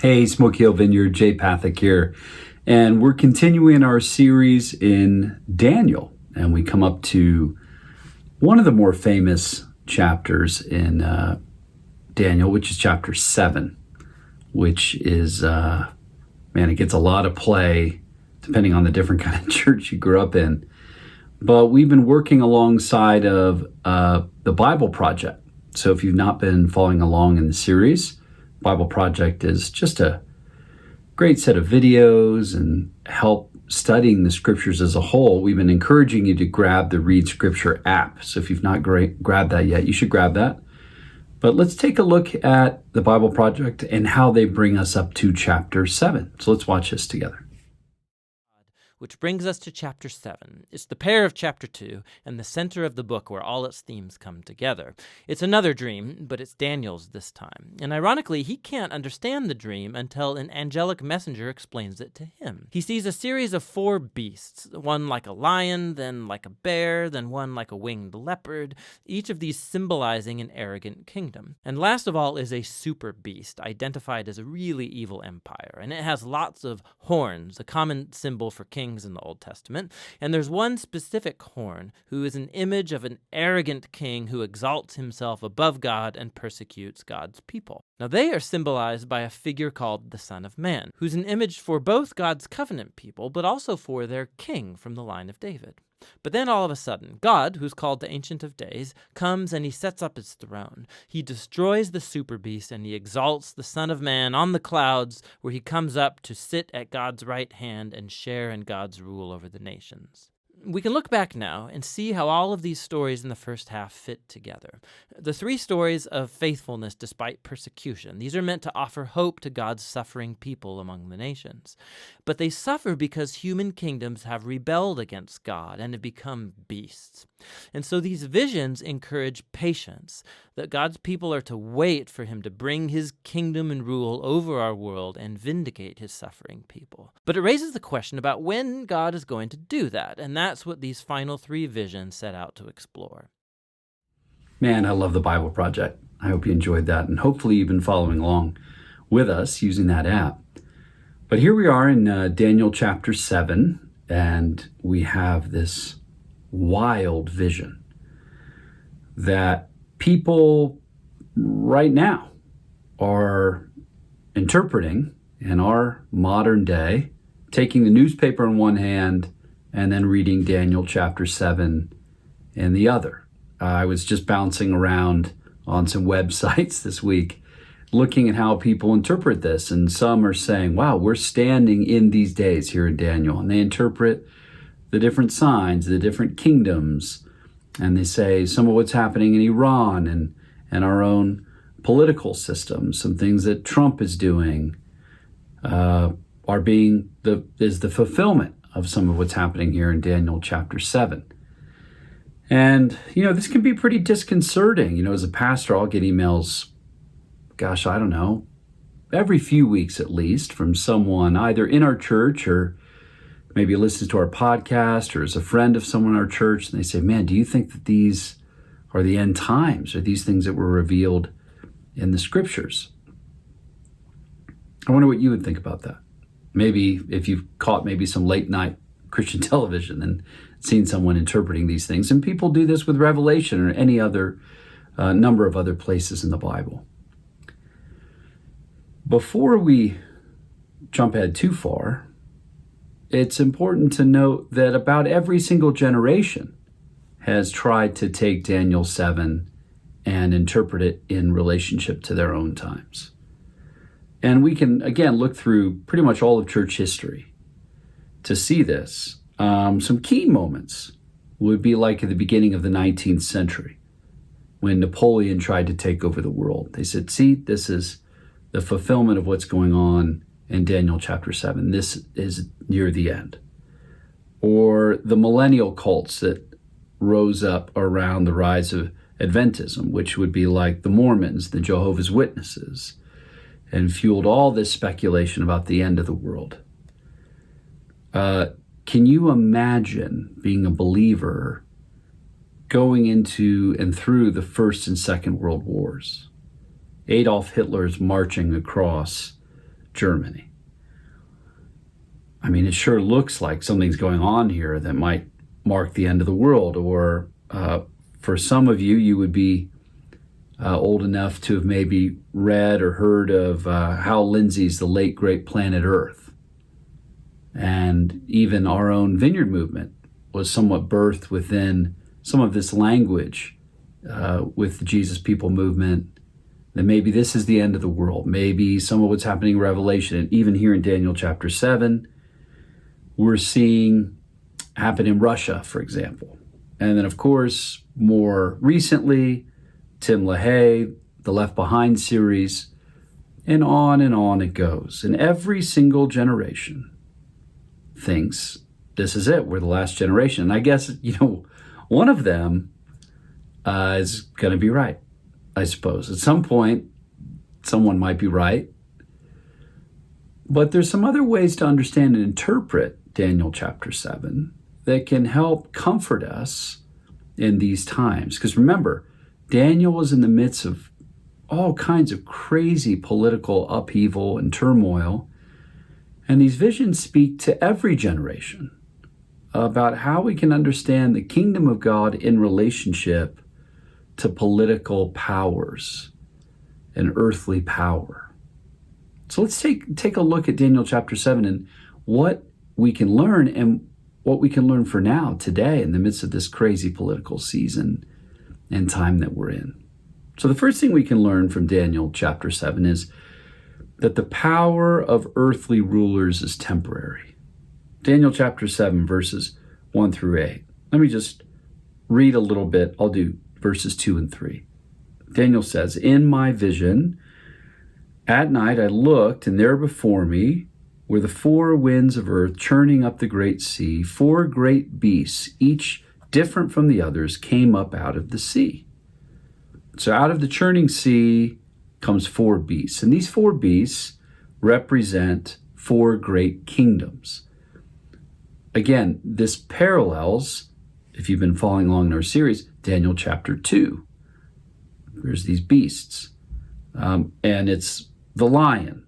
Hey, Smoky Hill Vineyard, Jay Pathak here. And we're continuing our series in Daniel. And we come up to one of the more famous chapters in Daniel, which is chapter 7, which is, it gets a lot of play depending on the different kind of church you grew up in. But we've been working alongside of the Bible Project. So if you've not been following along in the series, Bible Project is just a great set of videos and help studying the scriptures as a whole. We've been encouraging you to grab the Read Scripture app. So if you've not grabbed that yet, you should grab that. But let's take a look at the Bible Project and how they bring us up to chapter 7. So let's watch this together. Which brings us to chapter 7. It's the pair of chapter 2 and the center of the book where all its themes come together. It's another dream, but it's Daniel's this time. And ironically, he can't understand the dream until an angelic messenger explains it to him. He sees a series of 4 beasts, one like a lion, then like a bear, then one like a winged leopard, each of these symbolizing an arrogant kingdom. And last of all is a super beast, identified as a really evil empire. And it has lots of horns, a common symbol for kings in the Old Testament, and there's one specific horn who is an image of an arrogant king who exalts himself above God and persecutes God's people. Now they are symbolized by a figure called the Son of Man, who's an image for both God's covenant people, but also for their king from the line of David. But then all of a sudden, God, who's called the Ancient of Days, comes and he sets up his throne. He destroys the super beast and he exalts the Son of Man on the clouds, where he comes up to sit at God's right hand and share in God's rule over the nations. We can look back now and see how all of these stories in the first half fit together. The 3 stories of faithfulness despite persecution. These are meant to offer hope to God's suffering people among the nations. But they suffer because human kingdoms have rebelled against God and have become beasts. And so these visions encourage patience, that God's people are to wait for him to bring his kingdom and rule over our world and vindicate his suffering people. But it raises the question about when God is going to do that, and that's what these final 3 visions set out to explore. Man, I love the Bible Project. I hope you enjoyed that, and hopefully you've been following along with us using that app. But here we are in Daniel chapter 7, and we have this wild vision that people right now are interpreting in our modern day, taking the newspaper in one hand and then reading Daniel chapter 7 in the other. I was just bouncing around on some websites this week looking at how people interpret this, and some are saying, wow, we're standing in these days here in Daniel, and they interpret the different signs, the different kingdoms, and they say some of what's happening in Iran and our own political system, some things that Trump is doing is the fulfillment of some of what's happening here in Daniel chapter 7. And, this can be pretty disconcerting. As a pastor, I'll get emails, every few weeks at least, from someone either in our church or maybe listens to our podcast or is a friend of someone in our church, and they say, man, do you think that these are the end times? Are these things that were revealed in the scriptures? I wonder what you would think about that. Maybe if you've caught maybe some late night Christian television and seen someone interpreting these things. And people do this with Revelation or any other number of other places in the Bible. Before we jump ahead too far, it's important to note that about every single generation has tried to take Daniel 7 and interpret it in relationship to their own times. And we can, again, look through pretty much all of church history to see this. Some key moments would be like at the beginning of the 19th century when Napoleon tried to take over the world. They said, see, this is the fulfillment of what's going on in Daniel chapter 7. This is near the end. Or the millennial cults that rose up around the rise of Adventism, which would be like the Mormons, the Jehovah's Witnesses, and fueled all this speculation about the end of the world. Can you imagine being a believer going into and through the First and Second World Wars? Adolf Hitler's marching across Germany. I mean, it sure looks like something's going on here that might mark the end of the world. Or for some of you, you would be old enough to have maybe read or heard of Hal Lindsey's The Late Great Planet Earth. And even our own Vineyard movement was somewhat birthed within some of this language with the Jesus People movement, that maybe this is the end of the world. Maybe some of what's happening in Revelation, and even here in Daniel chapter 7, we're seeing happen in Russia, for example. And then, of course, more recently, Tim LaHaye, the Left Behind series, and on it goes. And every single generation thinks this is it. We're the last generation. And I guess, one of them is going to be right, I suppose. At some point, someone might be right. But there's some other ways to understand and interpret Daniel chapter 7 that can help comfort us in these times. Because remember, Daniel was in the midst of all kinds of crazy political upheaval and turmoil. And these visions speak to every generation about how we can understand the kingdom of God in relationship to political powers and earthly power. So let's take a look at Daniel chapter 7 and what we can learn and what we can learn for now, today, in the midst of this crazy political season and time that we're in. So the first thing we can learn from Daniel chapter 7 is that the power of earthly rulers is temporary. Daniel chapter 7, verses 1 through 8. Let me just read a little bit. I'll do verses 2 and 3. Daniel says, "In my vision, at night I looked, and there before me were the four winds of earth churning up the great sea. Four great beasts, each different from the others, came up out of the sea." So out of the churning sea comes four beasts. And these four beasts represent four great kingdoms. Again, this parallels, if you've been following along in our series, Daniel chapter 2. There's these beasts. And it's the lion.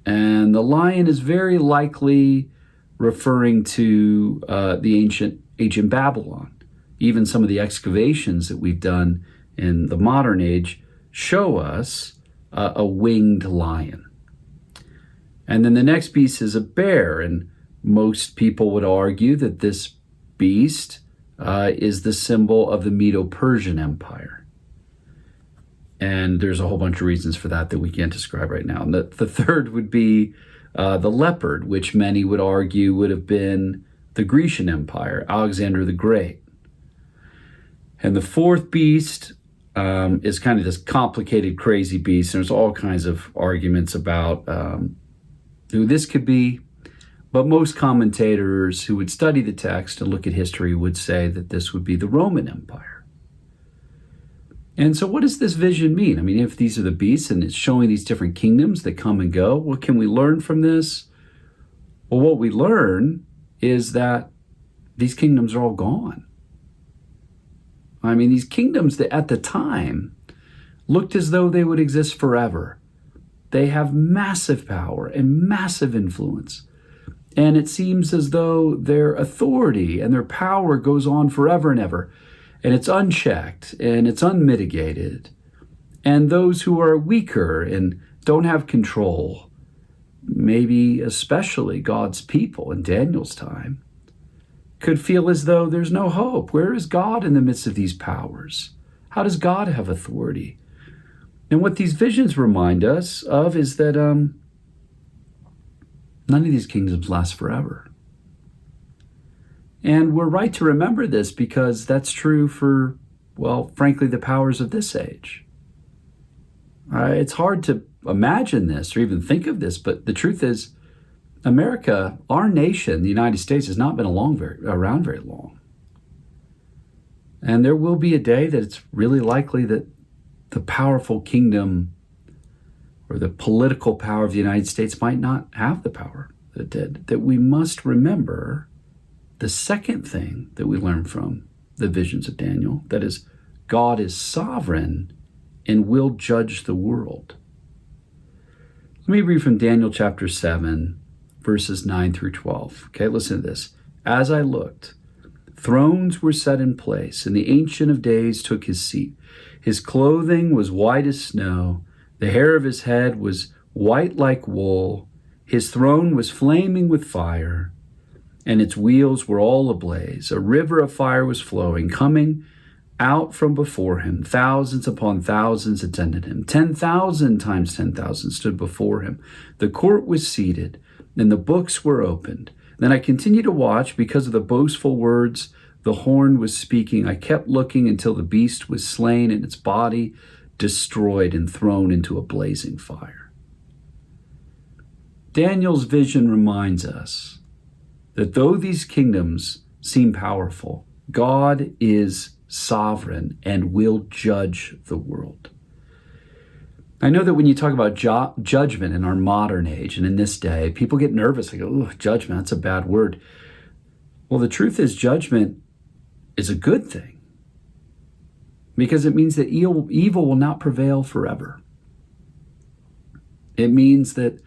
And the lion is very likely referring to the ancient Babylon. Even some of the excavations that we've done in the modern age show us a winged lion. And then the next beast is a bear, and most people would argue that this beast is the symbol of the Medo-Persian Empire. And there's a whole bunch of reasons for that we can't describe right now. And the third would be the leopard, which many would argue would have been the Grecian Empire, Alexander the Great. And the fourth beast is kind of this complicated, crazy beast. And there's all kinds of arguments about who this could be. But most commentators who would study the text and look at history would say that this would be the Roman Empire. And so what does this vision mean? I mean, if these are the beasts and it's showing these different kingdoms that come and go, what can we learn from this? Well, what we learn is that these kingdoms are all gone. I mean, these kingdoms that at the time looked as though they would exist forever. They have massive power and massive influence. And it seems as though their authority and their power goes on forever and ever. And it's unchecked and it's unmitigated. And those who are weaker and don't have control, maybe especially God's people in Daniel's time, could feel as though there's no hope. Where is God in the midst of these powers? How does God have authority? And what these visions remind us of is that none of these kingdoms last forever. And we're right to remember this because that's true for, well, frankly, the powers of this age. It's hard to imagine this or even think of this, but the truth is, America, our nation, the United States, has not been around very long. And there will be a day that it's really likely that the powerful kingdom or the political power of the United States might not have the power that it did. That we must remember the second thing that we learn from the visions of Daniel, that is, God is sovereign and will judge the world. Let me read from Daniel chapter 7, verses 9 through 12. Okay, listen to this. As I looked, thrones were set in place, and the Ancient of Days took his seat. His clothing was white as snow. The hair of his head was white like wool. His throne was flaming with fire, and its wheels were all ablaze. A river of fire was flowing, coming out from before him. Thousands upon thousands attended him. 10,000 times 10,000 stood before him. The court was seated, and the books were opened. Then I continued to watch because of the boastful words the horn was speaking. I kept looking until the beast was slain and its body destroyed and thrown into a blazing fire. Daniel's vision reminds us that though these kingdoms seem powerful, God is sovereign and will judge the world. I know that when you talk about judgment in our modern age and in this day, people get nervous. They go, "Oh, judgment, that's a bad word." Well, the truth is judgment is a good thing because it means that evil will not prevail forever. It means that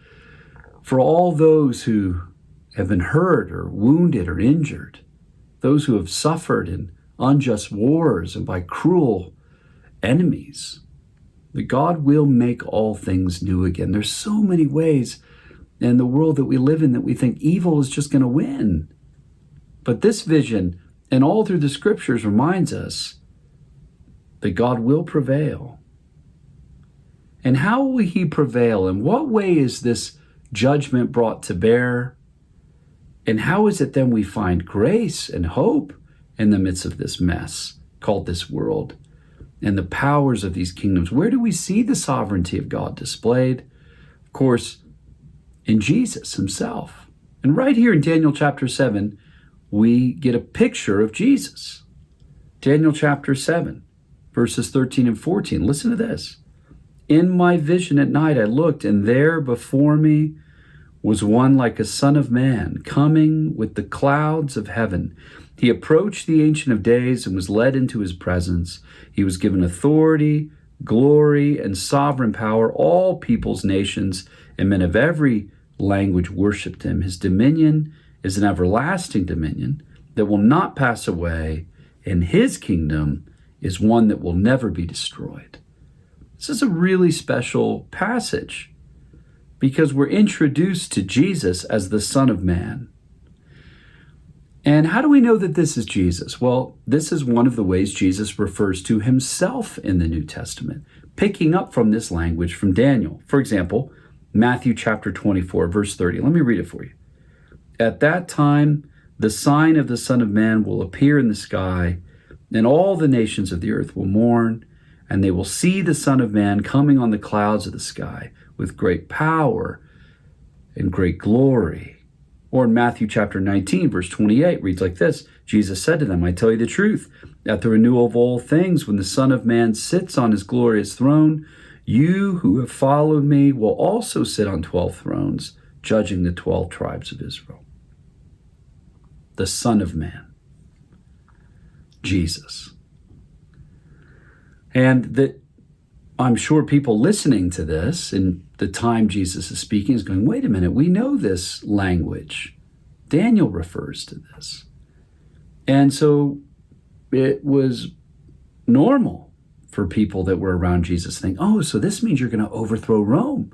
for all those who have been hurt or wounded or injured, those who have suffered in unjust wars and by cruel enemies, that God will make all things new again. There's so many ways in the world that we live in that we think evil is just going to win. But this vision and all through the scriptures reminds us that God will prevail. And how will he prevail? In what way is this judgment brought to bear? And how is it then we find grace and hope in the midst of this mess called this world and the powers of these kingdoms? Where do we see the sovereignty of God displayed? Of course, in Jesus himself. And right here in Daniel chapter 7, we get a picture of Jesus. Daniel chapter 7, verses 13 and 14. Listen to this. In my vision at night I looked, and there before me was one like a son of man, coming with the clouds of heaven. He approached the Ancient of Days and was led into his presence. He was given authority, glory, and sovereign power. All peoples, nations, and men of every language worshipped him. His dominion is an everlasting dominion that will not pass away, and his kingdom is one that will never be destroyed. This is a really special passage because we're introduced to Jesus as the Son of Man. And how do we know that this is Jesus? Well, this is one of the ways Jesus refers to himself in the New Testament, picking up from this language from Daniel. For example, Matthew chapter 24, verse 30. Let me read it for you. At that time, the sign of the Son of Man will appear in the sky, and all the nations of the earth will mourn, and they will see the Son of Man coming on the clouds of the sky with great power and great glory. Or in Matthew chapter 19, verse 28, reads like this. Jesus said to them, I tell you the truth, at the renewal of all things, when the Son of Man sits on his glorious throne, you who have followed me will also sit on 12 thrones, judging the 12 tribes of Israel. The Son of Man, Jesus. And that I'm sure people listening to this in the time Jesus is speaking is going, wait a minute, we know this language. Daniel refers to this. And so it was normal for people that were around Jesus to think, oh, so this means you're going to overthrow Rome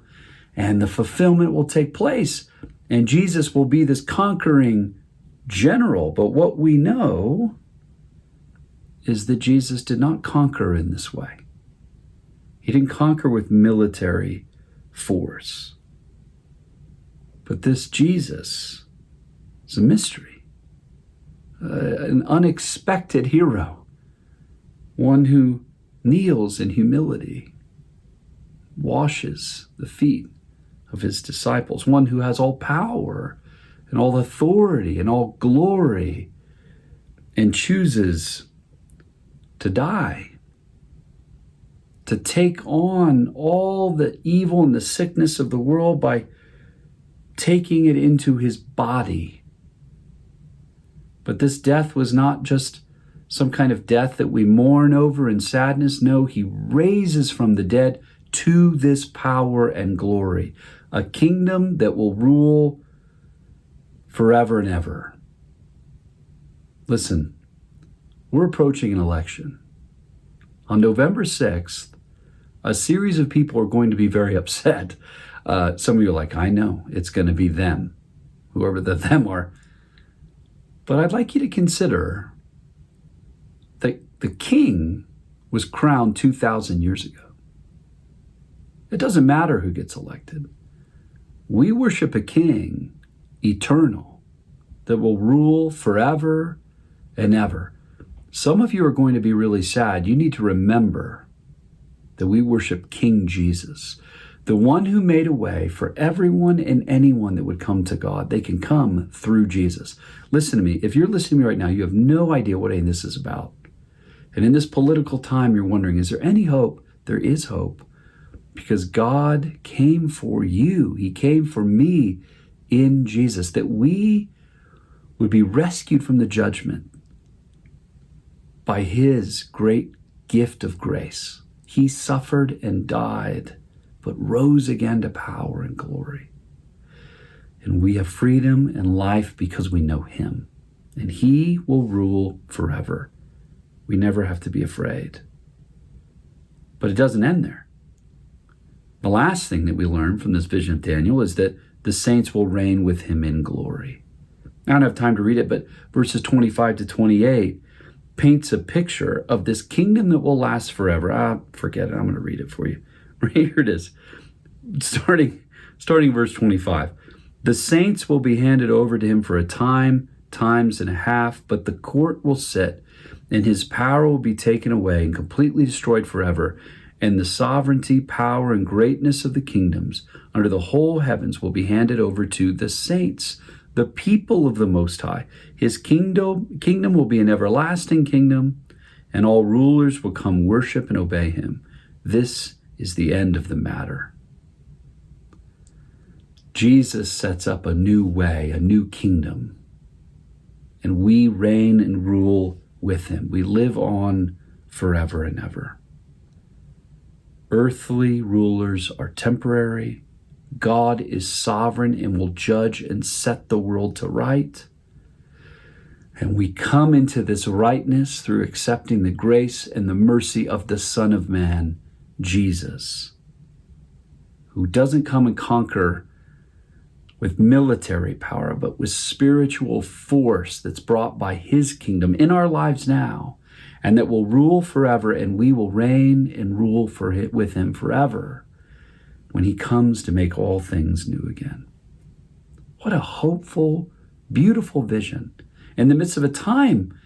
and the fulfillment will take place and Jesus will be this conquering general. But what we know is that Jesus did not conquer in this way. He didn't conquer with military force. But this Jesus is a mystery, an unexpected hero, one who kneels in humility, washes the feet of his disciples, one who has all power and all authority and all glory and chooses to die, to take on all the evil and the sickness of the world by taking it into his body. But this death was not just some kind of death that we mourn over in sadness. No, he raises from the dead to this power and glory, a kingdom that will rule forever and ever. Listen, we're approaching an election. On November 6th, a series of people are going to be very upset. Some of you are like, I know, it's going to be them, whoever the them are. But I'd like you to consider that the king was crowned 2,000 years ago. It doesn't matter who gets elected. We worship a king eternal that will rule forever and ever. Some of you are going to be really sad. You need to remember that we worship King Jesus, the one who made a way for everyone and anyone that would come to God. They can come through Jesus. Listen to me. If you're listening to me right now, you have no idea what any of this is about. And in this political time, you're wondering, is there any hope? There is hope, because God came for you. He came for me in Jesus, that we would be rescued from the judgment by his great gift of grace. He suffered and died, but rose again to power and glory. And we have freedom and life because we know him. And he will rule forever. We never have to be afraid. But it doesn't end there. The last thing that we learn from this vision of Daniel is that the saints will reign with him in glory. I don't have time to read it, but verses 25 to 28 paints a picture of this kingdom that will last forever. Forget it. I'm going to read it for you. Here it is. Starting verse 25. The saints will be handed over to him for a time, times and a half, but the court will sit, and his power will be taken away and completely destroyed forever. And the sovereignty, power, and greatness of the kingdoms under the whole heavens will be handed over to the saints, the people of the Most High. His kingdom will be an everlasting kingdom, and all rulers will come worship and obey him. This is the end of the matter. Jesus sets up a new way, a new kingdom, and we reign and rule with him. We live on forever and ever. Earthly rulers are temporary. God is sovereign and will judge and set the world to right. And we come into this rightness through accepting the grace and the mercy of the Son of Man, Jesus, who doesn't come and conquer with military power, but with spiritual force that's brought by his kingdom in our lives now, and that will rule forever, and we will reign and rule with him forever when he comes to make all things new again. What a hopeful, beautiful vision in the midst of a time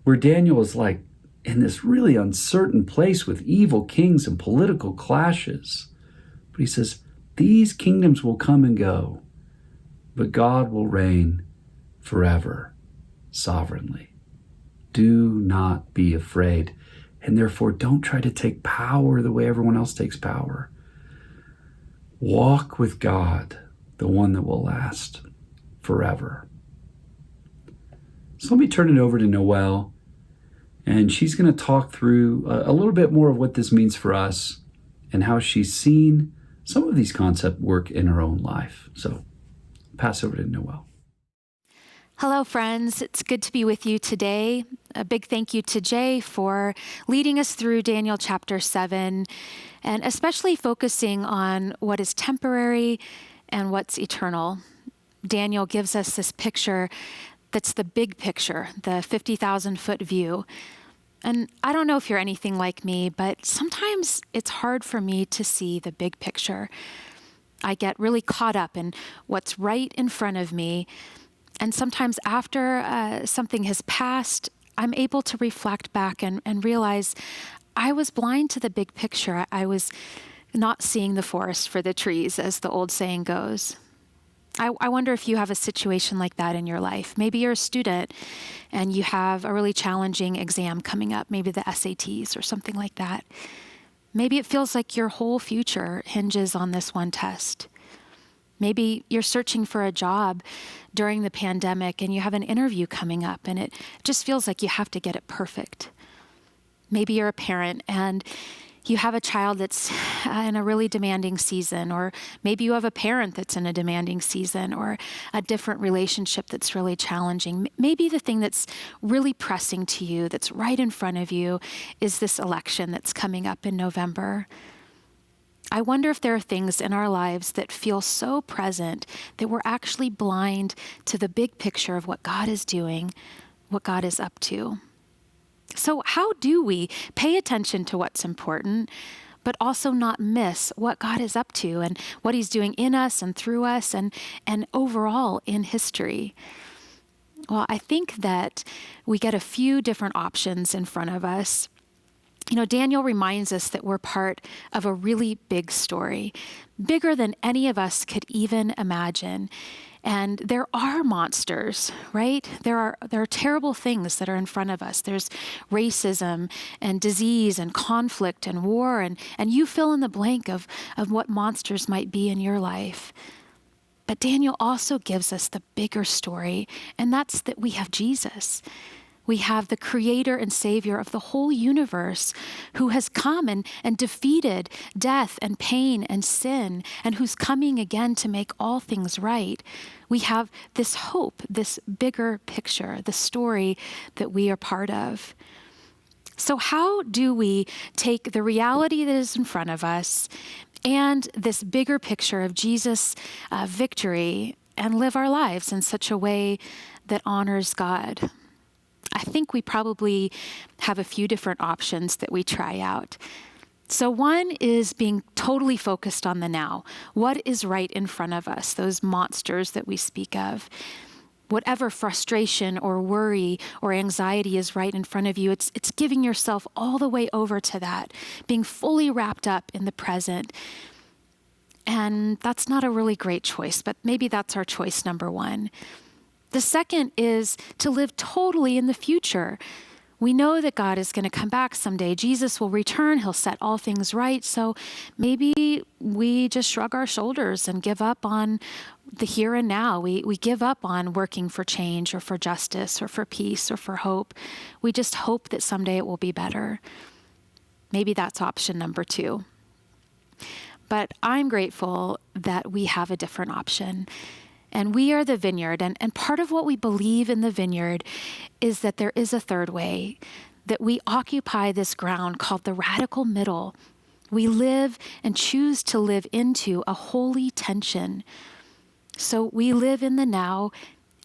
where Daniel is like in this really uncertain place with evil kings and political clashes. But he says, these kingdoms will come and go, but God will reign forever, sovereignly. Do not be afraid, and therefore don't try to take power the way everyone else takes power. Walk with God, the one that will last forever. So let me turn it over to Noelle, and she's going to talk through a little bit more of what this means for us and how she's seen some of these concepts work in her own life. So pass over to Noelle. Hello, friends. It's good to be with you today. A big thank you to Jay for leading us through Daniel chapter 7, and especially focusing on what is temporary and what's eternal. Daniel gives us this picture that's the big picture, the 50,000-foot view. And I don't know if you're anything like me, but sometimes it's hard for me to see the big picture. I get really caught up in what's right in front of me. And sometimes after something has passed, I'm able to reflect back and realize I was blind to the big picture. I was not seeing the forest for the trees, as the old saying goes. I wonder if you have a situation like that in your life. Maybe you're a student and you have a really challenging exam coming up, maybe the SATs or something like that. Maybe it feels like your whole future hinges on this one test. Maybe you're searching for a job during the pandemic and you have an interview coming up and it just feels like you have to get it perfect. Maybe you're a parent and You have a child that's in a really demanding season, or maybe you have a parent that's in a demanding season, or a different relationship that's really challenging. Maybe the thing that's really pressing to you, that's right in front of you, is this election that's coming up in November. I wonder if there are things in our lives that feel so present that we're actually blind to the big picture of what God is doing, what God is up to. So how do we pay attention to what's important, but also not miss what God is up to and what he's doing in us and through us and overall in history? Well, I think that we get a few different options in front of us. Daniel reminds us that we're part of a really big story, bigger than any of us could even imagine. And there are monsters, right? There are terrible things that are in front of us. There's racism and disease and conflict and war, and you fill in the blank of what monsters might be in your life. But Daniel also gives us the bigger story, and that's that we have Jesus. We have the creator and savior of the whole universe who has come and defeated death and pain and sin, and who's coming again to make all things right. We have this hope, this bigger picture, the story that we are part of. So how do we take the reality that is in front of us and this bigger picture of Jesus' victory and live our lives in such a way that honors God? I think we probably have a few different options that we try out. So one is being totally focused on the now. What is right in front of us, those monsters that we speak of? Whatever frustration or worry or anxiety is right in front of you, it's giving yourself all the way over to that, being fully wrapped up in the present. And that's not a really great choice, but maybe that's our choice number one. The second is to live totally in the future. We know that God is going to come back someday. Jesus will return. He'll set all things right. So maybe we just shrug our shoulders and give up on the here and now. We give up on working for change or for justice or for peace or for hope. We just hope that someday it will be better. Maybe that's option number two. But I'm grateful that we have a different option. And we are the vineyard. And part of what we believe in the vineyard is that there is a third way, that we occupy this ground called the radical middle. We live and choose to live into a holy tension. So we live in the now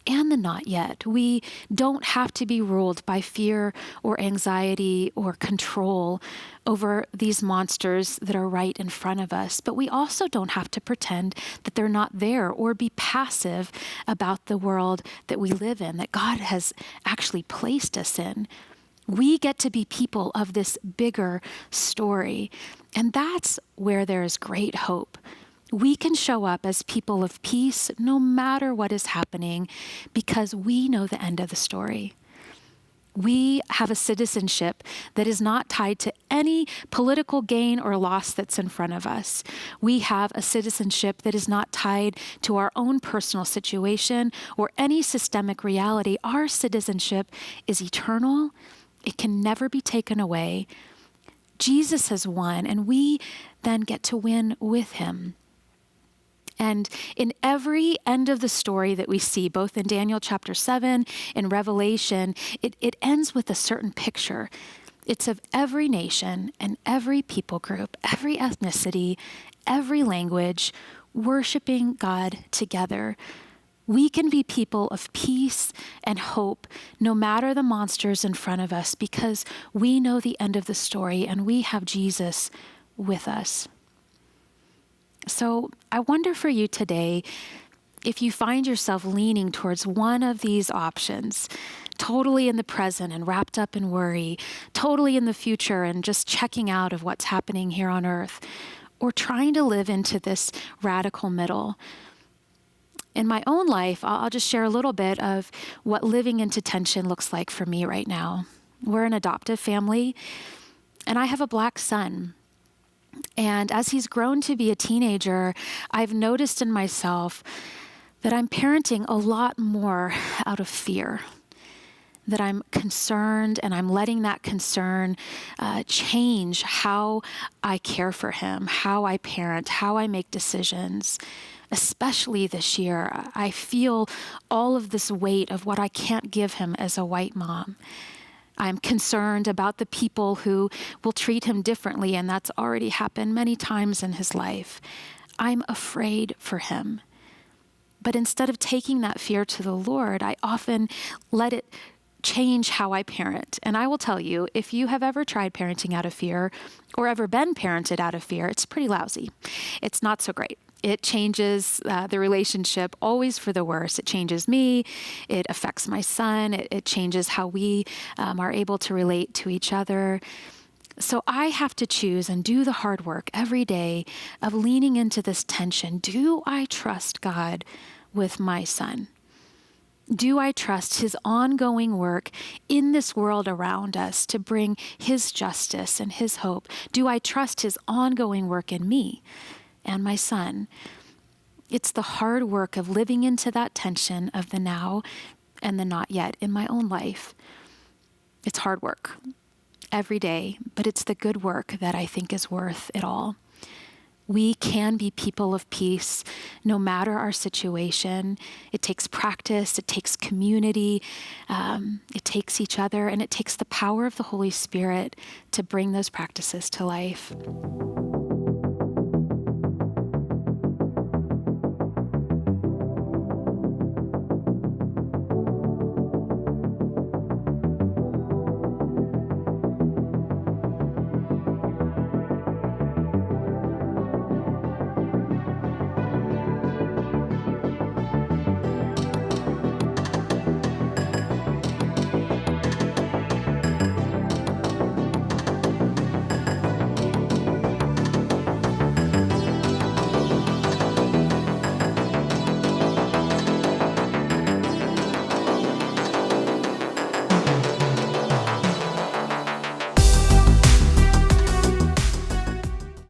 and the not yet. We don't have to be ruled by fear or anxiety or control over these monsters that are right in front of us. But we also don't have to pretend that they're not there or be passive about the world that we live in, that God has actually placed us in. We get to be people of this bigger story. And that's where there is great hope. We can show up as people of peace no matter what is happening because we know the end of the story. We have a citizenship that is not tied to any political gain or loss that's in front of us. We have a citizenship that is not tied to our own personal situation or any systemic reality. Our citizenship is eternal. It can never be taken away. Jesus has won, and we then get to win with him. And in every end of the story that we see, both in Daniel chapter 7, in Revelation, it ends with a certain picture. It's of every nation and every people group, every ethnicity, every language, worshiping God together. We can be people of peace and hope, no matter the monsters in front of us, because we know the end of the story and we have Jesus with us. So I wonder for you today, if you find yourself leaning towards one of these options, totally in the present and wrapped up in worry, totally in the future and just checking out of what's happening here on earth, or trying to live into this radical middle. In my own life, I'll just share a little bit of what living into tension looks like for me right now. We're an adoptive family, and I have a Black son. And as he's grown to be a teenager, I've noticed in myself that I'm parenting a lot more out of fear. that I'm concerned, and I'm letting that concern change how I care for him, how I parent, how I make decisions. Especially this year, I feel all of this weight of what I can't give him as a white mom. I'm concerned about the people who will treat him differently, and that's already happened many times in his life. I'm afraid for him. But instead of taking that fear to the Lord, I often let it change how I parent. And I will tell you, if you have ever tried parenting out of fear or ever been parented out of fear, it's pretty lousy. It's not so great. It changes the relationship always for the worse. It changes me. It affects my son. It changes how we are able to relate to each other. So I have to choose and do the hard work every day of leaning into this tension. Do I trust God with my son? Do I trust his ongoing work in this world around us to bring his justice and his hope? Do I trust his ongoing work in me and my son? It's the hard work of living into that tension of the now and the not yet in my own life. It's hard work every day, but it's the good work that I think is worth it all. We can be people of peace no matter our situation. It takes practice, it takes community, it takes each other, and it takes the power of the Holy Spirit to bring those practices to life.